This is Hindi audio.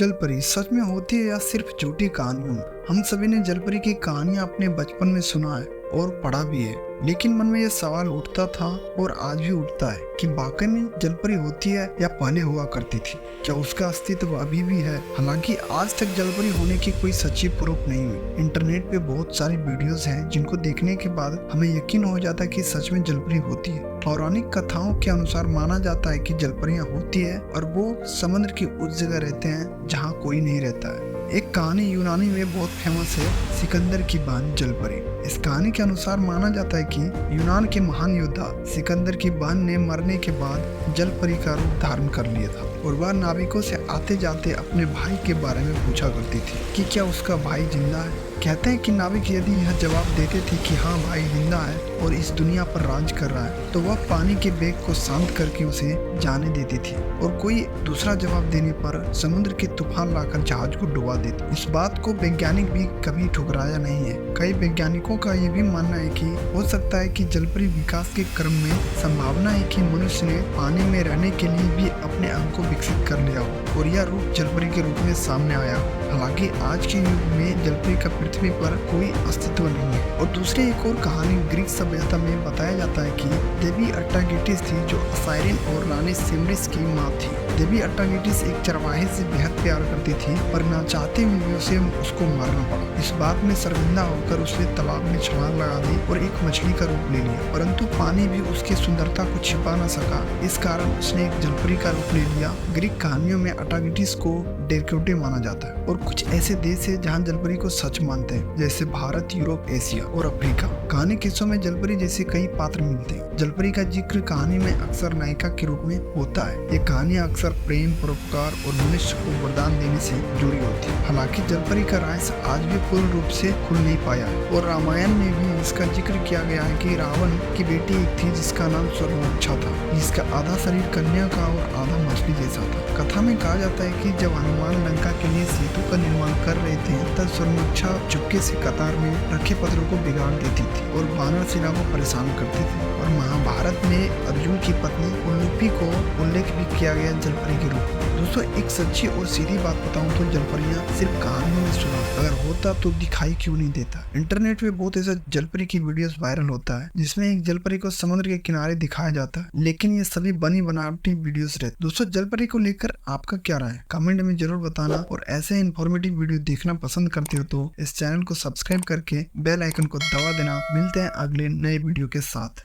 जलपरी सच में होती है या सिर्फ झूठी कहानियों में? हम सभी ने जलपरी की कहानियां अपने बचपन में सुना है और पढ़ा भी है, लेकिन मन में यह सवाल उठता था और आज भी उठता है कि वाकई में जलपरी होती है या पहले हुआ करती थी। क्या उसका अस्तित्व अभी भी है? हालांकि आज तक जलपरी होने की कोई सच्ची प्रूफ नहीं हुई। इंटरनेट पे बहुत सारी वीडियोस हैं जिनको देखने के बाद हमें यकीन हो जाता है कि सच में जलपरी होती है। पौराणिक कथाओं के अनुसार माना जाता है कि जलपरियां होती है और वो समुद्र की उस जगह रहते हैं जहाँ कोई नहीं रहता है। एक कहानी यूनानी में बहुत फेमस है, सिकंदर की बान जलपरी। इस कहानी के अनुसार माना जाता है कि यूनान के महान योद्धा सिकंदर की बान ने मरने के बाद जलपरी का रूप धारण कर लिया था और वह नाविकों से आते जाते अपने भाई के बारे में पूछा करती थी कि क्या उसका भाई जिंदा है। कहते हैं कि नाविक यदि यह जवाब देते थे कि हाँ भाई जिंदा है और इस दुनिया पर राज कर रहा है, तो वह पानी के वेग को शांत करके उसे जाने देती थी और कोई दूसरा जवाब देने पर समुद्र के तूफान लाकर जहाज को डुबा देती। इस बात को वैज्ञानिक भी कभी ठुकराया नहीं है। कई वैज्ञानिकों का यह भी मानना है कि हो सकता है कि जलपरी विकास के क्रम में संभावना है कि मनुष्य ने पानी में रहने के लिए भी अपने अंग को विकसित कर लिया हो और यह रूप जलपरी के रूप में सामने आया हो। हालांकि आज के युग में जलपरी का पृथ्वी पर कोई अस्तित्व नहीं है। और दूसरी एक और कहानी ग्रीक सभ्यता में बताया जाता है कि देवी अट्टागिटिस थी जो असाइरिन और रानी सिमरिस की माँ थी। देवी अट्टागिटिस एक चरवाहे से बेहद प्यार करती थी, पर ना चाहते हुए उसे उसको मारना पड़ा। इस बात में शर्मिंदा होकर उसने तालाब में छलांग लगा दी और एक मछली का रूप ले लिया, परंतु पानी भी उसकी सुंदरता को छिपा न सका। इस कारण उसने एक जलपरी का रूप ले लिया। ग्रीक कहानियों में अट्टागिटिस को डेरक्योटे माना जाता है और कुछ ऐसे देश है जहाँ जलपरी को सच मानते हैं, जैसे भारत, यूरोप, एशिया और अफ्रीका। कहानी किस्सों में जलपरी जैसे कई पात्र मिलते हैं। जलपरी का जिक्र कहानी में अक्सर नायिका के रूप में होता है। ये कहानियां अक्सर प्रेम, परोपकार और मनुष्य को वरदान देने से जुड़ी होती है। हालांकि जलपरी का रहस्य आज भी पूर्ण रूप से खुल नहीं पाया है और रामायण में भी इसका जिक्र किया गया है कि रावण की बेटी एक थी जिसका नाम स्वर्णमोक्षा था, जिसका आधा शरीर कन्या का और आधा मछली जैसा था। कथा में कहा जाता है कि जब हनुमान लंका के लिए सेतु का निर्माण कर रहे थे तब स्वर्णमोक्षा चुपके से कतार में रखे पत्थरों को बिगाड़ देती थी और वानर सेना को परेशान करती थी। और महाभारत में अर्जुन की पत्नी उल्लूपी को उल्लेख भी किया गया जलपरी के रूप में। दोस्तों, एक सच्ची और सीधी बात बताऊं तो जलपरियां सिर्फ कहानियों में सुना, अगर होता तो दिखाई क्यों नहीं देता। इंटरनेट पे बहुत ऐसा जलपरी की वीडियोस वायरल होता है जिसमें एक जलपरी को समुद्र के किनारे दिखाया जाता है, लेकिन ये सभी बनी बनावटी वीडियोस रहते। दोस्तों, जलपरी को लेकर आपका क्या राय है कमेंट में जरूर बताना, और ऐसे इन्फॉर्मेटिव वीडियो देखना पसंद करते हो तो इस चैनल को सब्सक्राइब करके बेल आइकन को दबा देना। मिलते हैं अगले नए वीडियो के साथ।